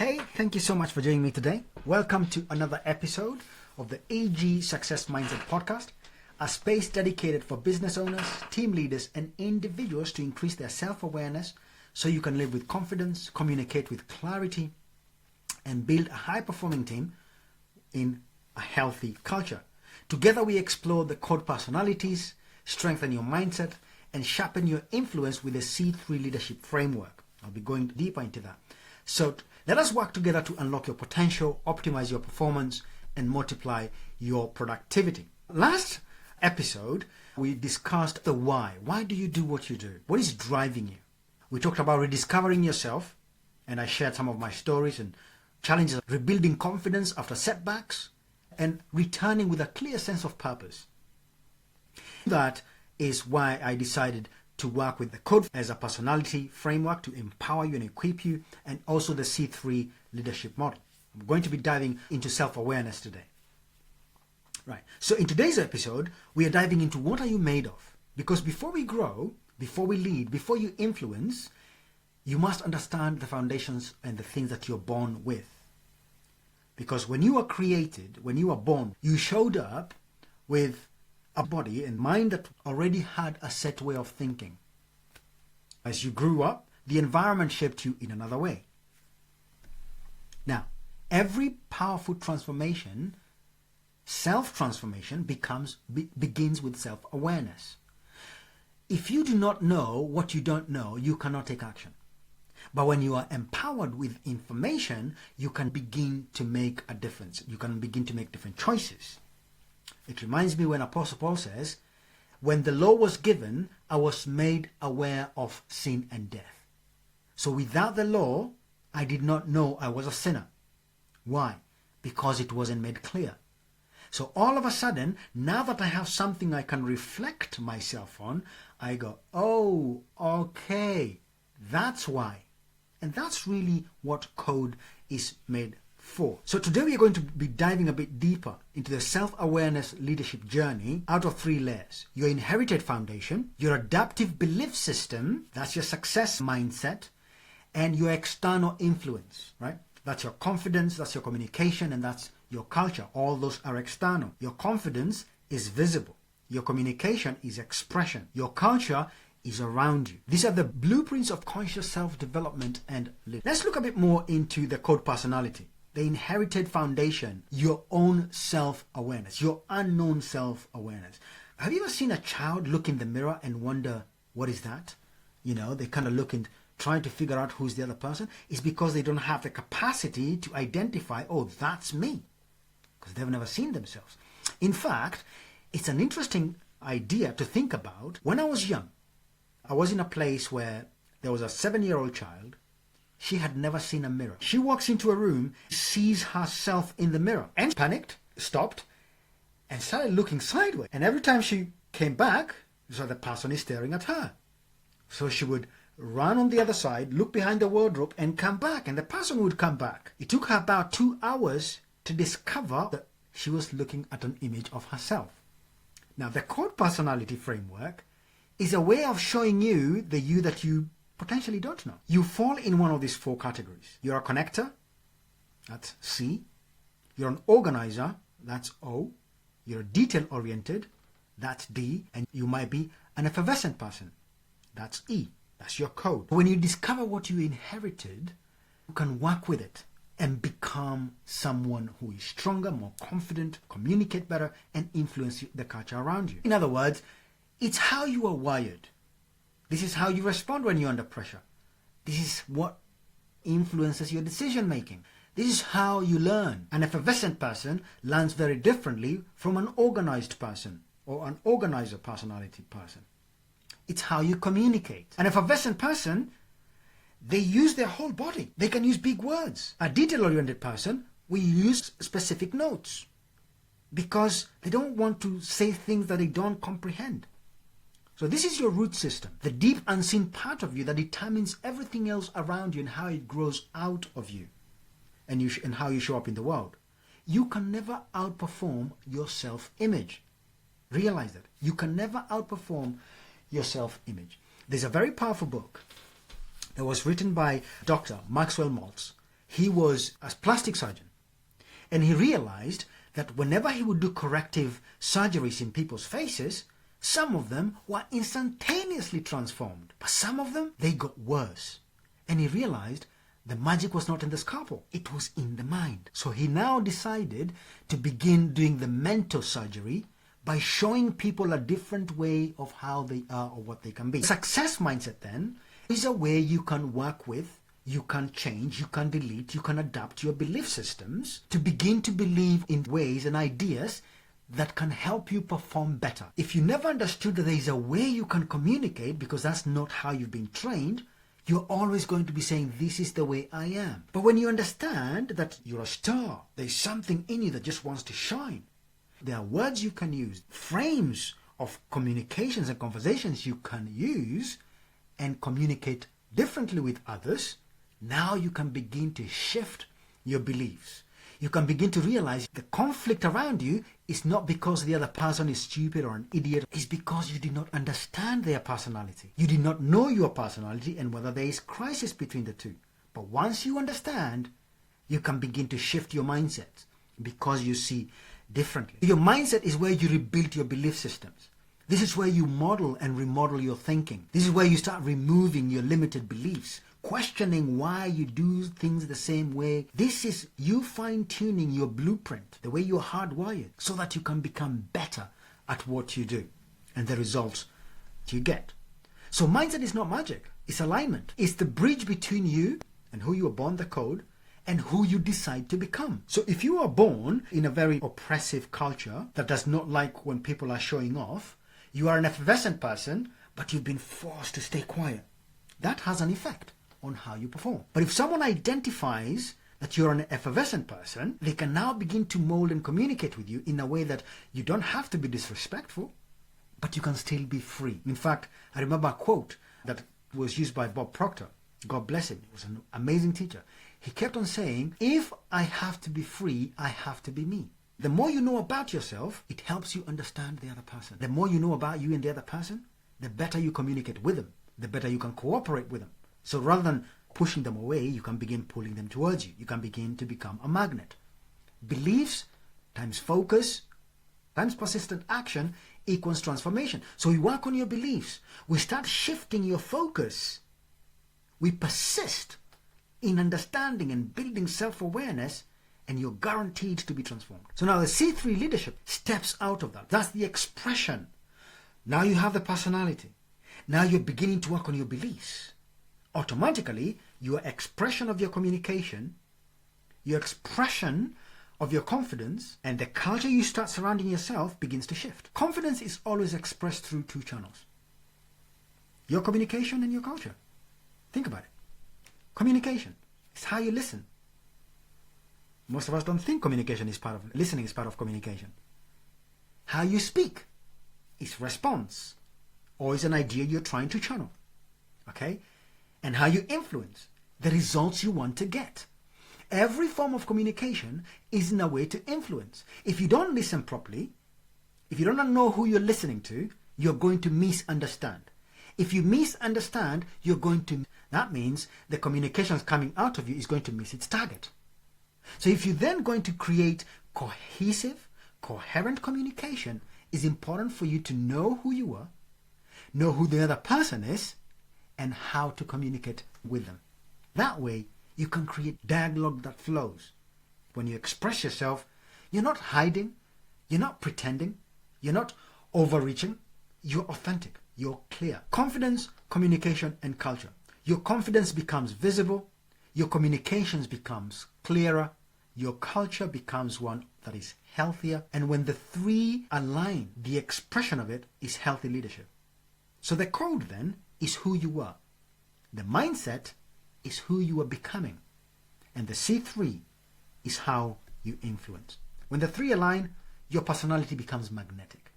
Hey, thank you so much for joining me today. Welcome to another episode of the AG Success Mindset Podcast, a space dedicated for business owners, team leaders, and individuals to increase their self-awareness so you can live with confidence, communicate with clarity, and build a high-performing team in a healthy culture. Together we explore the C.O.D.E personalities, strengthen your mindset, and sharpen your influence with the C3 leadership framework. I'll be going deeper into that. So let us work together to unlock your potential, optimize your performance, and multiply your productivity. Last episode, we discussed the why. Why do you do what you do? What is driving you? We talked about rediscovering yourself, and I shared some of my stories and challenges, rebuilding confidence after setbacks, and returning with a clear sense of purpose. That is why I decided to work with the C.O.D.E as a personality framework to empower you and equip you, and also the C3 leadership model. I'm going to be diving into self-awareness today. Right. So in today's episode, we are diving into what are you made of? Because before we grow, before we lead, before you influence, you must understand the foundations and the things that you're born with. Because when you were created, when you were born, you showed up with a body and mind that already had a set way of thinking. As you grew up, the environment shaped you in another way. Now, every powerful transformation, self-transformation, begins with self-awareness. If you do not know what you don't know, you cannot take action. But when you are empowered with information, you can begin to make a difference. You can begin to make different choices. It reminds me when Apostle Paul says, when the law was given, I was made aware of sin and death. So without the law, I did not know I was a sinner. Why? Because it wasn't made clear. So all of a sudden, now that I have something I can reflect myself on, I go, oh, okay, that's why. And that's really what C.O.D.E is made for. So today we are going to be diving a bit deeper into the self-awareness leadership journey out of 3 layers. Your inherited foundation, your adaptive belief system, that's your success mindset, and your external influence, right? That's your confidence, that's your communication, and that's your culture. All those are external. Your confidence is visible. Your communication is expression. Your culture is around you. These are the blueprints of conscious self-development and living. Let's look a bit more into the C.O.D.E personality. The inherited foundation, your own self-awareness, your unknown self-awareness. Have you ever seen a child look in the mirror and wonder, what is that? You know, they kind of look and trying to figure out who's the other person. It's because they don't have the capacity to identify, oh, that's me. Because they've never seen themselves. In fact, it's an interesting idea to think about. When I was young, I was in a place where there was a 7-year-old child. She had never seen a mirror. She walks into a room, sees herself in the mirror, and panicked, stopped, and started looking sideways. And every time she came back, so the person is staring at her. So she would run on the other side, look behind the wardrobe, and come back, and the person would come back. It took her about 2 hours to discover that she was looking at an image of herself. Now, the C.O.D.E personality framework is a way of showing you the you that you potentially don't know. You fall in one of these 4 categories. You're a connector, that's C. You're an organizer, that's O. You're detail-oriented, that's D. And you might be an effervescent person, that's E. That's your C.O.D.E. When you discover what you inherited, you can work with it and become someone who is stronger, more confident, communicate better, and influence the culture around you. In other words, it's how you are wired. This is how you respond when you're under pressure. This is what influences your decision making. This is how you learn. An effervescent person learns very differently from an organized person or an organizer personality person. It's how you communicate. An effervescent person, they use their whole body. They can use big words. A detail-oriented person, we use specific notes because they don't want to say things that they don't comprehend. So this is your root system, the deep unseen part of you that determines everything else around you and how it grows out of you and how you show up in the world. You can never outperform your self-image. Realize that. You can never outperform your self-image. There's a very powerful book that was written by Dr. Maxwell Maltz. He was a plastic surgeon, and he realized that whenever he would do corrective surgeries in people's faces, some of them were instantaneously transformed, but some of them, they got worse. And he realized the magic was not in the scalpel, it was in the mind. So he now decided to begin doing the mental surgery by showing people a different way of how they are or what they can be. Success mindset then is a way you can work with, you can change, you can delete, you can adapt your belief systems to begin to believe in ways and ideas that can help you perform better. If you never understood that there is a way you can communicate, because that's not how you've been trained, you're always going to be saying, this is the way I am. But when you understand that you're a star, there's something in you that just wants to shine, there are words you can use, frames of communications and conversations you can use and communicate differently with others. Now you can begin to shift your beliefs. You can begin to realize the conflict around you is not because the other person is stupid or an idiot. It's because you did not understand their personality. You did not know your personality and whether there is crisis between the two. But once you understand, you can begin to shift your mindset because you see differently. Your mindset is where you rebuild your belief systems. This is where you model and remodel your thinking. This is where you start removing your limited beliefs, questioning why you do things the same way. This is you fine-tuning your blueprint, the way you're hardwired, so that you can become better at what you do and the results you get. So mindset is not magic, it's alignment. It's the bridge between you and who you were born, the code, and who you decide to become. So if you are born in a very oppressive culture that does not like when people are showing off, you are an effervescent person, but you've been forced to stay quiet. That has an effect on how you perform. But if someone identifies that you're an effervescent person, they can now begin to mold and communicate with you in a way that you don't have to be disrespectful, but you can still be free. In fact, I remember a quote that was used by Bob Proctor. God bless him. He was an amazing teacher. He kept on saying, if I have to be free, I have to be me. The more you know about yourself, it helps you understand the other person. The more you know about you and the other person, the better you communicate with them, the better you can cooperate with them. So rather than pushing them away, you can begin pulling them towards you. You can begin to become a magnet. Beliefs times focus times persistent action equals transformation. So we work on your beliefs. We start shifting your focus. We persist in understanding and building self-awareness, and you're guaranteed to be transformed. So now the C3 leadership steps out of that. That's the expression. Now you have the personality. Now you're beginning to work on your beliefs. Automatically, your expression of your communication, your expression of your confidence, and the culture you start surrounding yourself begins to shift. Confidence is always expressed through two channels. Your communication and your culture. Think about it. Communication is how you listen. Most of us don't think communication is part of listening is part of communication. How you speak is response, or is an idea you're trying to channel. Okay? And how you influence the results you want to get. Every form of communication is in a way to influence. If you don't listen properly, if you don't know who you're listening to, you're going to misunderstand. If you misunderstand, that means the communication coming out of you is going to miss its target. So if you're then going to create cohesive, coherent communication, it's important for you to know who you are, know who the other person is, and how to communicate with them. That way, you can create dialogue that flows. When you express yourself, you're not hiding, you're not pretending, you're not overreaching, you're authentic, you're clear. Confidence, communication, and culture. Your confidence becomes visible, your communications becomes clearer, your culture becomes one that is healthier, and when the three align, the expression of it is healthy leadership. So the code then is who you are. The mindset is who you are becoming. And the C3 is how you influence. When the three align, your personality becomes magnetic.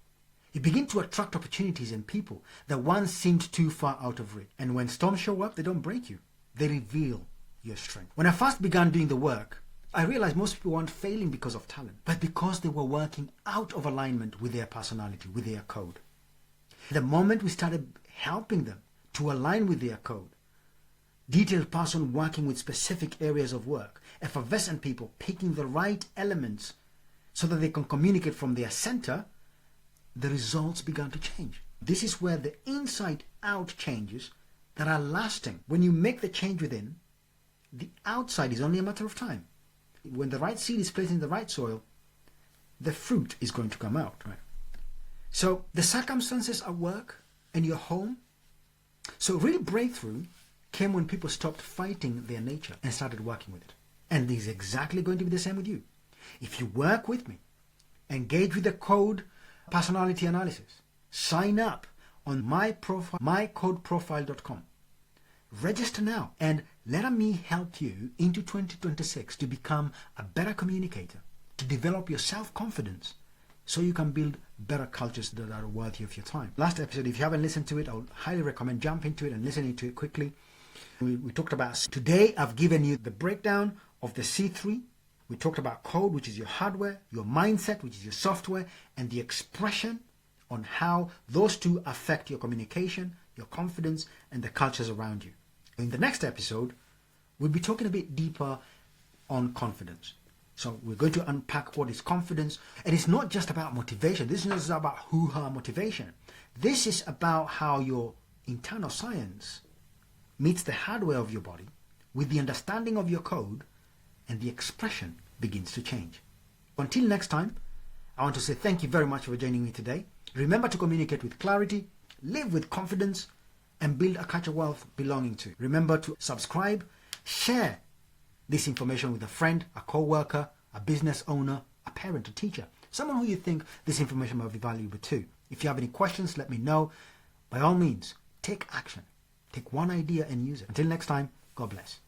You begin to attract opportunities and people that once seemed too far out of reach. And when storms show up, they don't break you. They reveal your strength. When I first began doing the work, I realized most people weren't failing because of talent, but because they were working out of alignment with their personality, with their code. The moment we started helping them to align with their code, detailed person working with specific areas of work, effervescent people picking the right elements so that they can communicate from their center, the results began to change. This is where the inside out changes that are lasting. When you make the change within, the outside is only a matter of time. When the right seed is placed in the right soil, the fruit is going to come out, right? So the circumstances at work and your home. So real breakthrough came when people stopped fighting their nature and started working with it. And this is exactly going to be the same with you. If you work with me, engage with the C.O.D.E personality analysis, sign up on my profile, mycodeprofile.com. Register now and let me help you into 2026 to become a better communicator, to develop your self-confidence so you can build better cultures that are worthy of your time. Last episode, if you haven't listened to it, I would highly recommend jump into it and listening to it quickly. We talked about, today I've given you the breakdown of the C3. We talked about C.O.D.E, which is your hardware, your mindset, which is your software, and the expression on how those two affect your communication, your confidence, and the cultures around you. In the next episode, we'll be talking a bit deeper on confidence. So we're going to unpack what is confidence. And it's not just about motivation. This is not just about hoo-ha motivation. This is about how your internal science meets the hardware of your body with the understanding of your code, and the expression begins to change. Until next time, I want to say thank you very much for joining me today. Remember to communicate with clarity, live with confidence, and build a culture wealth belonging to. Remember to subscribe, share this information with a friend, a co-worker, a business owner, a parent, a teacher, someone who you think this information might be valuable to. If you have any questions, let me know. By all means, take action. Take one idea and use it. Until next time, God bless.